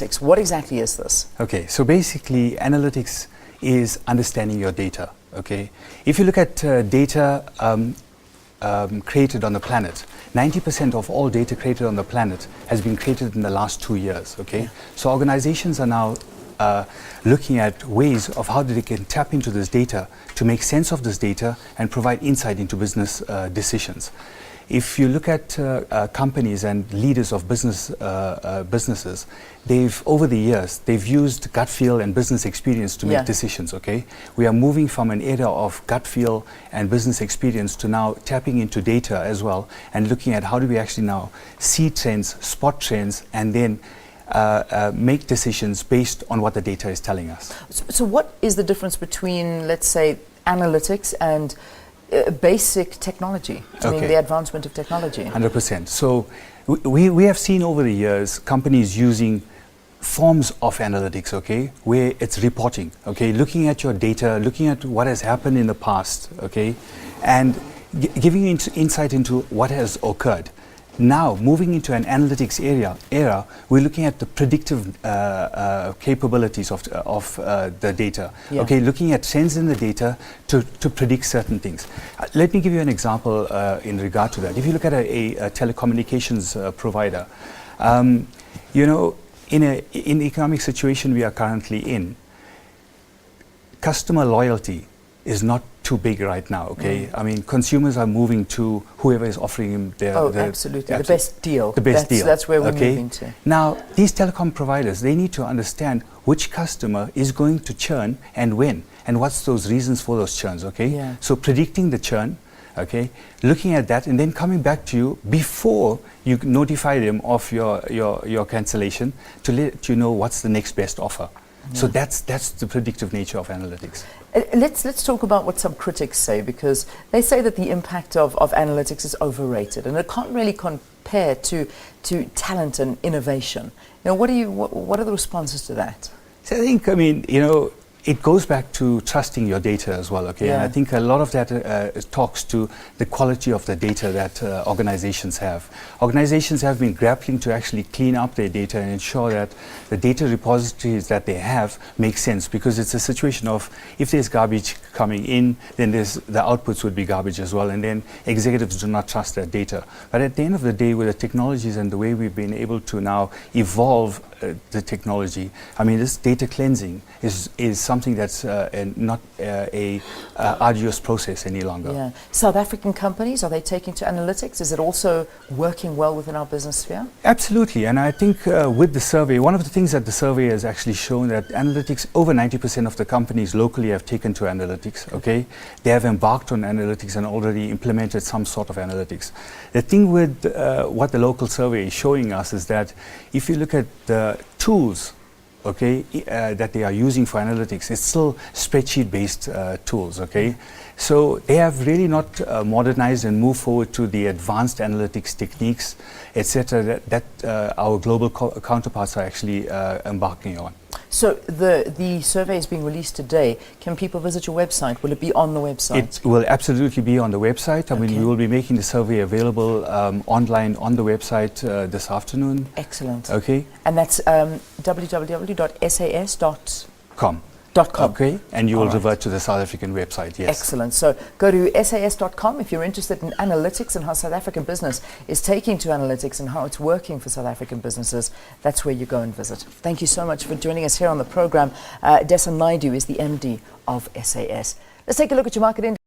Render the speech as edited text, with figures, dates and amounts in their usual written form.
What exactly is this? Okay, so basically analytics is understanding your data. Okay, if you look at data created on the planet, 90% of all data created on the planet has been created in the last 2 years. Okay, so organizations are now looking at ways of how they can tap into this data to make sense of this data and provide insight into business decisions. If you look at companies and leaders of businesses, over the years, they've used gut feel and business experience to make decisions, okay? We are moving from an era of gut feel and business experience to now tapping into data as well and looking at how do we actually now see trends, spot trends, and then make decisions based on what the data is telling us. So what is the difference between, let's say, analytics and basic technology, I mean the advancement of technology? 100%. So we have seen over the years companies using forms of analytics, okay, where it's reporting, okay, looking at your data, looking at what has happened in the past, okay, and giving you insight into what has occurred. Now, moving into an analytics era, we're looking at the predictive capabilities of the data. Okay, looking at trends in the data to predict certain things. Let me give you an example in regard to that. If you look at a telecommunications provider, you know, in the economic situation we are currently in, customer loyalty is not too big right now, okay? I mean, consumers are moving to whoever is offering them absolutely. The best deal. The best deal. That's where we're moving to. Now, these telecom providers, they need to understand which customer is going to churn and when, and what's those reasons for those churns, okay? So predicting the churn, okay, looking at that and then coming back to you before you notify them of your cancellation to let you know what's the next best offer. So that's the predictive nature of analytics. Let's talk about what some critics say, because they say that the impact of analytics is overrated and it can't really compare to talent and innovation. You know, what are the responses to that? So I think, I mean, you know, it goes back to trusting your data as well, okay? And I think a lot of that talks to the quality of the data that organizations have. Organizations have been grappling to actually clean up their data and ensure that the data repositories that they have make sense, because it's a situation of if there's garbage coming in, then the outputs would be garbage as well, and then executives do not trust that data. But at the end of the day, with the technologies and the way we've been able to now evolve the technology, I mean, this data cleansing is something that's not a arduous process any longer. Yeah. South African companies, are they taking to analytics? Is it also working well within our business sphere? Absolutely, and I think with the survey, one of the things that the survey has actually shown that analytics, over 90% of the companies locally have taken to analytics, okay? They have embarked on analytics and already implemented some sort of analytics. The thing with what the local survey is showing us is that if you look at the tools, okay, that they are using for analytics, it's still spreadsheet-based tools, okay? So they have really not modernized and moved forward to the advanced analytics techniques, etc., that our global counterparts are actually embarking on. So the survey is being released today. Can people visit your website? Will it be on the website? It will absolutely be on the website. I mean, we will be making the survey available online on the website this afternoon. Excellent. Okay. And that's www.sas.com. Okay, and you will revert to the South African website, yes. Excellent. So go to sas.com if you're interested in analytics and how South African business is taking to analytics and how it's working for South African businesses. That's where you go and visit. Thank you so much for joining us here on the program. Desan Naidoo is the MD of SAS. Let's take a look at your market index.